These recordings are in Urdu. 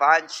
5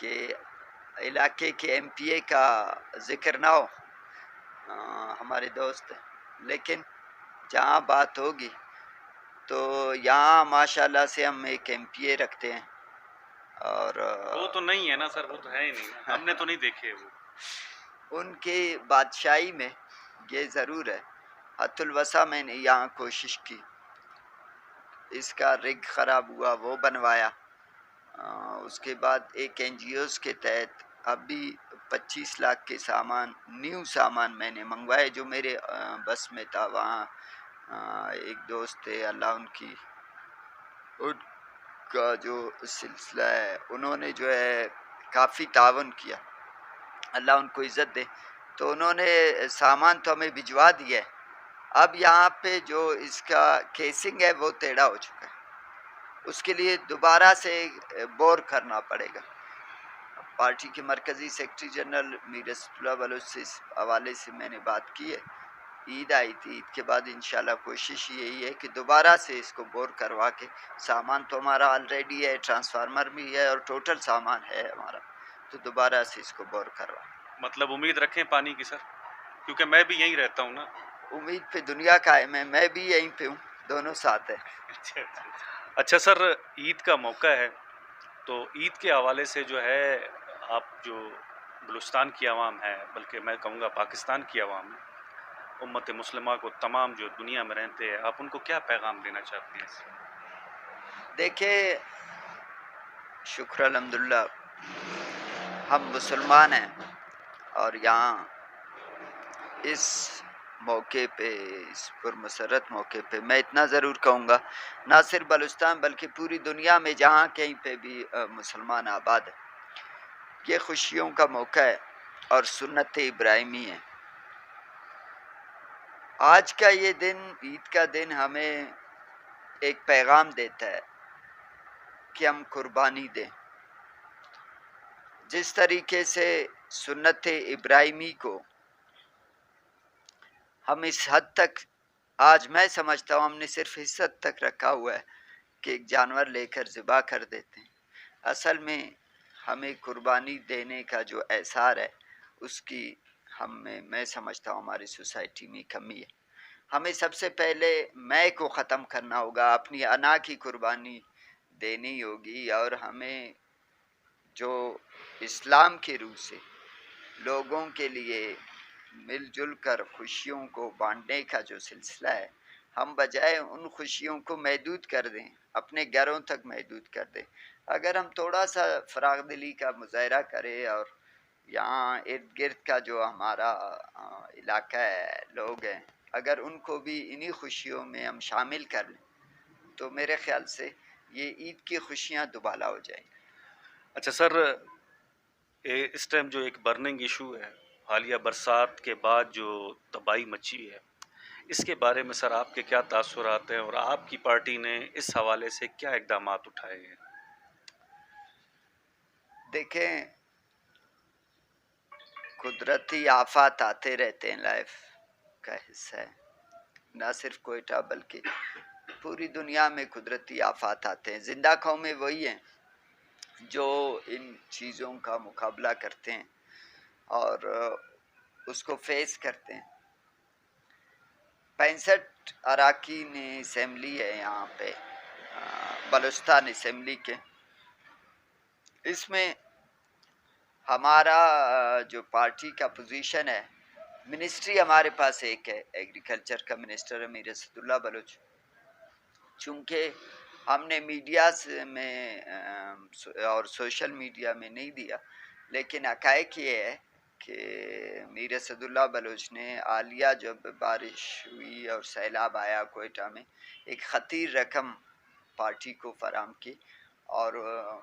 کہ علاقے کے ایم پی اے کا ذکر نہ ہو، ہمارے دوست ہیں، لیکن جہاں بات ہوگی تو یہاں ماشاءاللہ سے ہم ایک ایم پی اے رکھتے ہیں، اور وہ تو نہیں ہے نا سر، وہ تو ہے ہی نہیں، ہم نے تو نہیں دیکھے وہ. ان کی بادشاہی میں یہ ضرور ہے، حت الوسع میں نے یہاں کوشش کی، اس کا رگ خراب ہوا وہ بنوایا، اس کے بعد ایک این جی اوز کے تحت اب بھی 25 لاکھ کے سامان، نیو سامان میں نے منگوائے جو میرے بس میں تھا. وہاں ایک دوست تھے، اللہ ان کا جو سلسلہ ہے، انہوں نے جو ہے کافی تعاون کیا، اللہ ان کو عزت دے، تو انہوں نے سامان تو ہمیں بھجوا دیا ہے. اب یہاں پہ جو اس کا کیسنگ ہے وہ ٹیڑھا ہو چکا ہے، اس کے لیے دوبارہ سے بور کرنا پڑے گا. پارٹی کے مرکزی سیکرٹری جنرل میر اسد اللہ بلوچ سے اس حوالے سے میں نے بات کی ہے. عید آئی تھی، عید کے بعد انشاءاللہ کوشش یہی ہے کہ دوبارہ سے اس کو بور کروا کے، سامان تو ہمارا آلریڈی ہے، ٹرانسفارمر بھی ہے اور ٹوٹل سامان ہے ہمارا، تو دوبارہ سے اس کو بور کروا. مطلب امید رکھیں پانی کی سر، کیونکہ میں بھی یہیں رہتا ہوں نا. امید پہ دنیا قائم ہے، میں بھی یہیں پہ ہوں، دونوں ساتھ ہیں. اچھا سر، عید کا موقع ہے تو عید کے حوالے سے جو ہے آپ جو بلوچستان کی عوام ہے، بلکہ میں کہوں گا پاکستان کی عوام ہے، امت مسلمہ کو، تمام جو دنیا میں رہتے ہیں، آپ ان کو کیا پیغام دینا چاہتے ہیں؟ دیکھیں، شکر الحمدللہ ہم مسلمان ہیں، اور یہاں اس موقع پہ، اس پرمسرت موقع پہ میں اتنا ضرور کہوں گا، نہ صرف بلوچستان بلکہ پوری دنیا میں جہاں کہیں پہ بھی مسلمان آباد ہے، یہ خوشیوں کا موقع ہے اور سنت ابراہیمی ہے. آج کا یہ دن، عید کا دن، ہمیں ایک پیغام دیتا ہے کہ ہم قربانی دیں. جس طریقے سے سنت ابراہیمی کو ہم اس حد تک، آج میں سمجھتا ہوں ہم نے صرف اس حد تک رکھا ہوا ہے کہ ایک جانور لے کر ذبح کر دیتے ہیں. اصل میں ہمیں قربانی دینے کا جو احسار ہے، اس کی میں سمجھتا ہوں ہماری سوسائٹی میں کمی ہے. ہمیں سب سے پہلے میں کو ختم کرنا ہوگا، اپنی انا کی قربانی دینی ہوگی، اور ہمیں جو اسلام کی روح سے لوگوں کے لیے مل جل کر خوشیوں کو بانٹنے کا جو سلسلہ ہے، ہم بجائے ان خوشیوں کو محدود کر دیں، اپنے گھروں تک محدود کر دیں. اگر ہم تھوڑا سا فراغ دلی کا مظاہرہ کریں، اور یہاں ارد گرد کا جو ہمارا علاقہ ہے، لوگ ہیں، اگر ان کو بھی انہی خوشیوں میں ہم شامل کر لیں، تو میرے خیال سے یہ عید کی خوشیاں دوبالا ہو جائیں. اچھا سر، اس ٹائم جو ایک برننگ ایشو ہے، حالیہ برسات کے بعد جو تباہی مچی ہے، اس کے بارے میں سر آپ کے کیا تاثرات ہیں، اور آپ کی پارٹی نے اس حوالے سے کیا اقدامات اٹھائے ہیں؟ دیکھیں، قدرتی آفات آتے رہتے ہیں، لائف کا حصہ ہے. نہ صرف کوئٹہ بلکہ پوری دنیا میں قدرتی آفات آتے ہیں. زندہ قومیں وہی ہیں جو ان چیزوں کا مقابلہ کرتے ہیں اور اس کو فیس کرتے ہیں. 65 اراکین اسمبلی ہے یہاں پہ، بلوچستان اسمبلی کے. اس میں ہمارا جو پارٹی کا پوزیشن ہے، منسٹری ہمارے پاس ایک ہے، ایگریکلچر کا منسٹر ہے میر اسد اللہ بلوچ. چونکہ ہم نے میڈیا میں اور سوشل میڈیا میں نہیں دیا، لیکن حقائق یہ ہے کہ میر اسد اللہ بلوچ نے حالیہ جب بارش ہوئی اور سیلاب آیا کوئٹہ میں، ایک خطیر رقم پارٹی کو فراہم کی، اور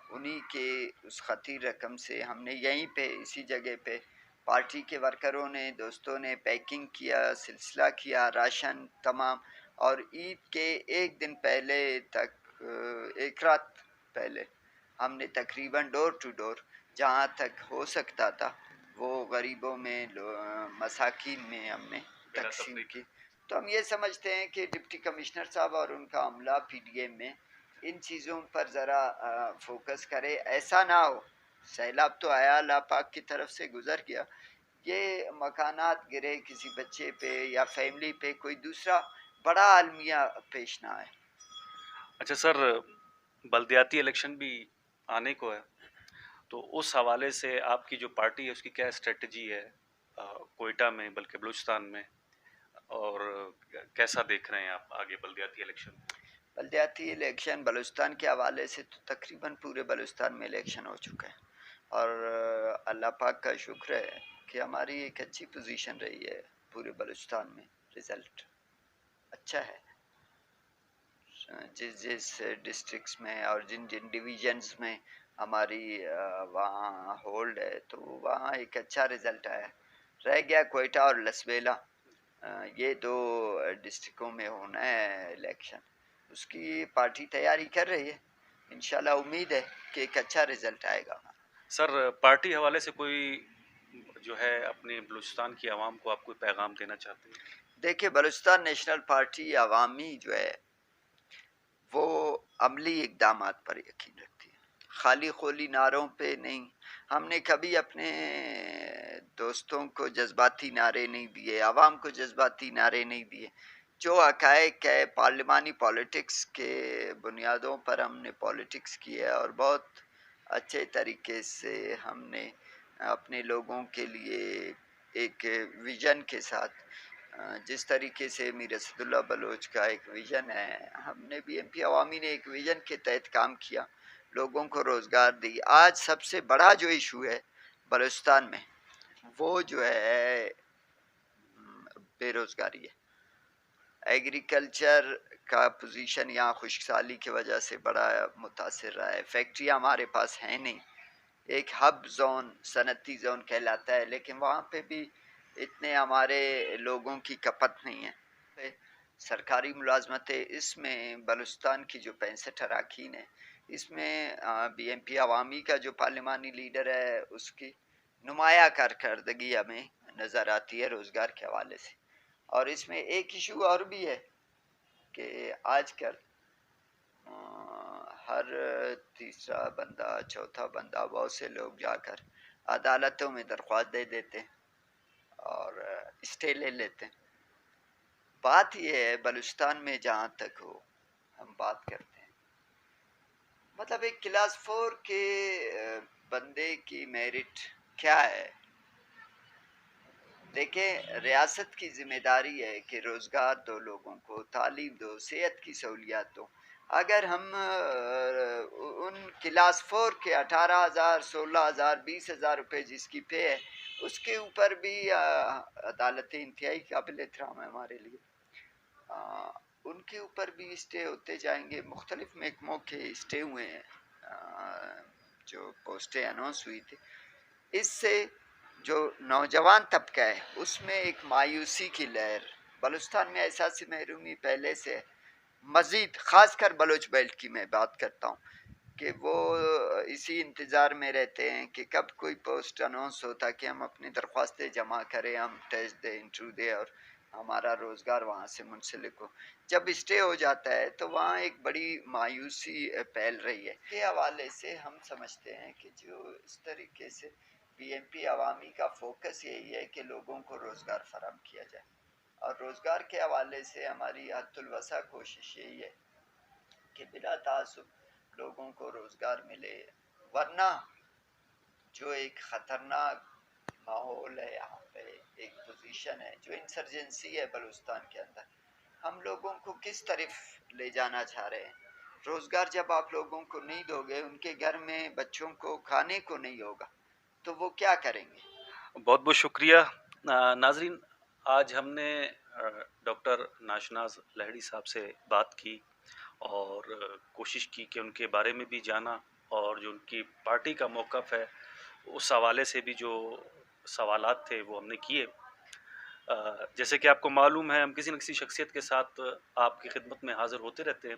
انہی کے اس خطیر رقم سے ہم نے یہیں پہ، اسی جگہ پہ، پارٹی کے ورکروں نے، دوستوں نے پیکنگ کیا، سلسلہ کیا، راشن تمام. اور عید کے ایک دن پہلے تک، ایک رات پہلے، ہم نے تقریباً ڈور ٹو ڈور جہاں تک ہو سکتا تھا وہ غریبوں میں، مساکین میں ہم نے تقسیم کی. تو ہم یہ سمجھتے ہیں کہ ڈپٹی کمشنر صاحب اور ان کا عملہ پی ڈی ایم میں ان چیزوں پر ذرا فوکس کرے. ایسا نہ ہو سیلاب تو آیا، اللہ پاک کی طرف سے گزر گیا. یہ مکانات گرے کسی بچے پہ یا فیملی پہ، کوئی دوسرا بڑا عالمیہ پیش نہ آئے. اچھا سر، بلدیاتی الیکشن بھی آنے کو ہے، تو اس حوالے سے آپ کی جو پارٹی ہے اس کی کیا اسٹریٹجی ہے کوئٹہ میں بلکہ بلوچستان میں، اور کیسا دیکھ رہے ہیں آپ آگے بلدیاتی الیکشن؟ بلدیاتی الیکشن بلوچستان کے حوالے سے تو تقریباً پورے بلوچستان میں الیکشن ہو چکا ہے، اور اللہ پاک کا شکر ہے کہ ہماری ایک اچھی پوزیشن رہی ہے پورے بلوچستان میں. رزلٹ اچھا ہے. جس ڈسٹرکٹس میں اور جن ڈویژنز میں ہماری وہاں ہولڈ ہے، تو وہاں ایک اچھا رزلٹ آیا. رہ گیا کوئٹہ اور لسبیلا، یہ 2 ڈسٹرکوں میں ہونا ہے الیکشن. اس کی پارٹی تیاری کر رہی ہے، انشاءاللہ امید ہے کہ ایک اچھا رزلٹ آئے گا. سر، پارٹی حوالے سے کوئی جو ہے اپنے بلوچستان کی عوام کو آپ کوئی پیغام دینا چاہتے ہیں؟ دیکھیں، بلوچستان نیشنل پارٹی عوامی جو ہے وہ عملی اقدامات پر یقین رکھتی ہے، خالی خولی نعروں پہ نہیں. ہم نے کبھی اپنے دوستوں کو جذباتی نعرے نہیں دیے، عوام کو جذباتی نعرے نہیں دیے. جو حقائق ہے پارلیمانی پالیٹکس کے بنیادوں پر ہم نے پالیٹکس کی ہے، اور بہت اچھے طریقے سے ہم نے اپنے لوگوں کے لیے ایک ویژن کے ساتھ، جس طریقے سے میر اسد اللہ بلوچ کا ایک ویژن ہے، ہم نے بی ایم پی عوامی نے ایک ویژن کے تحت کام کیا، لوگوں کو روزگار دی. آج سب سے بڑا جو ایشو ہے بلوچستان میں وہ جو ہے بے روزگاری ہے. ایگریکلچر کا پوزیشن یہاں خشک سالی کی وجہ سے بڑا متاثر رہا ہے. فیکٹریاں ہمارے پاس ہیں نہیں، ایک ہب زون صنعتی زون کہلاتا ہے، لیکن وہاں پہ بھی اتنے ہمارے لوگوں کی کپت نہیں ہے. سرکاری ملازمتیں، اس میں بلوچستان کی جو 65 اراکین ہیں، اس میں بی ایم پی عوامی کا جو پارلیمانی لیڈر ہے اس کی نمایاں کارکردگی ہمیں نظر آتی ہے روزگار کے حوالے سے. اور اس میں ایک ایشو اور بھی ہے کہ آج کل ہر تیسرا بندہ، چوتھا بندہ، بہت سے لوگ جا کر عدالتوں میں درخواست دے دیتے ہیں اور اسٹے لے لیتے ہیں. بات یہ ہے بلوچستان میں جہاں تک ہو ہم بات کرتے ہیں، مطلب ایک کلاس 4 کے بندے کی میرٹ کیا ہے. دیکھیں، ریاست کی ذمہ داری ہے کہ روزگار دو لوگوں کو، تعلیم دو، صحت کی سہولیات دو. اگر ہم ان کلاس 4 کے 18,000 16,000 20,000 روپے جس کی پے ہے، اس کے اوپر بھی عدالتیں انتہائی قابل احترام ہے ہمارے لیے، ان کے اوپر بھی اسٹے ہوتے جائیں گے. مختلف محکموں کے اسٹے ہوئے ہیں، جو پوسٹیں اناؤنس ہوئی تھی. اس سے جو نوجوان طبقہ ہے اس میں ایک مایوسی کی لہر. بلوچستان میں احساس محرومی پہلے سے مزید، خاص کر بلوچ بیلٹ کی میں بات کرتا ہوں، کہ وہ اسی انتظار میں رہتے ہیں کہ کب کوئی پوسٹ اناؤنس ہو تاکہ ہم اپنی درخواستیں جمع کریں، ہم ٹیسٹ دیں، انٹرویو دیں اور ہمارا روزگار وہاں سے منسلک ہو. جب اسٹے ہو جاتا ہے تو وہاں ایک بڑی مایوسی پھیل رہی ہے. کے حوالے سے ہم سمجھتے ہیں کہ جو اس طریقے سے بی ایم پی عوامی کا فوکس یہی ہے کہ لوگوں کو روزگار فراہم کیا جائے، اور روزگار کے حوالے سے ہماری حد الوسع کوشش یہی ہے کہ بلا تعصب لوگوں کو روزگار ملے. ورنہ جو ایک خطرناک ماحول ہے یہاں پہ، ایک پوزیشن ہے جو انسرجنسی ہے بلوچستان کے اندر، ہم لوگوں کو کس طرف لے جانا چاہ رہے ہیں. روزگار جب آپ لوگوں کو نہیں دو گے، ان کے گھر میں بچوں کو کھانے کو نہیں ہوگا تو وہ کیا کریں گے. بہت بہت شکریہ. ناظرین، آج ہم نے ڈاکٹر ناشناز لہڑی صاحب سے بات کی اور کوشش کی کہ ان کے بارے میں بھی جانا، اور جو ان کی پارٹی کا موقف ہے اس حوالے سے بھی جو سوالات تھے وہ ہم نے کیے. جیسے کہ آپ کو معلوم ہے ہم کسی نہ کسی شخصیت کے ساتھ آپ کی خدمت میں حاضر ہوتے رہتے ہیں،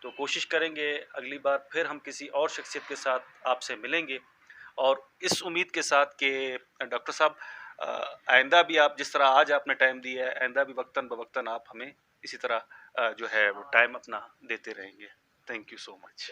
تو کوشش کریں گے اگلی بار پھر ہم کسی اور شخصیت کے ساتھ آپ سے ملیں گے، اور اس امید کے ساتھ کہ ڈاکٹر صاحب آئندہ بھی آپ جس طرح آج آپ نے ٹائم دیا ہے، آئندہ بھی وقتاً بوقتاً آپ ہمیں اسی طرح جو ہے وہ ٹائم اپنا دیتے رہیں گے. Thank you so much.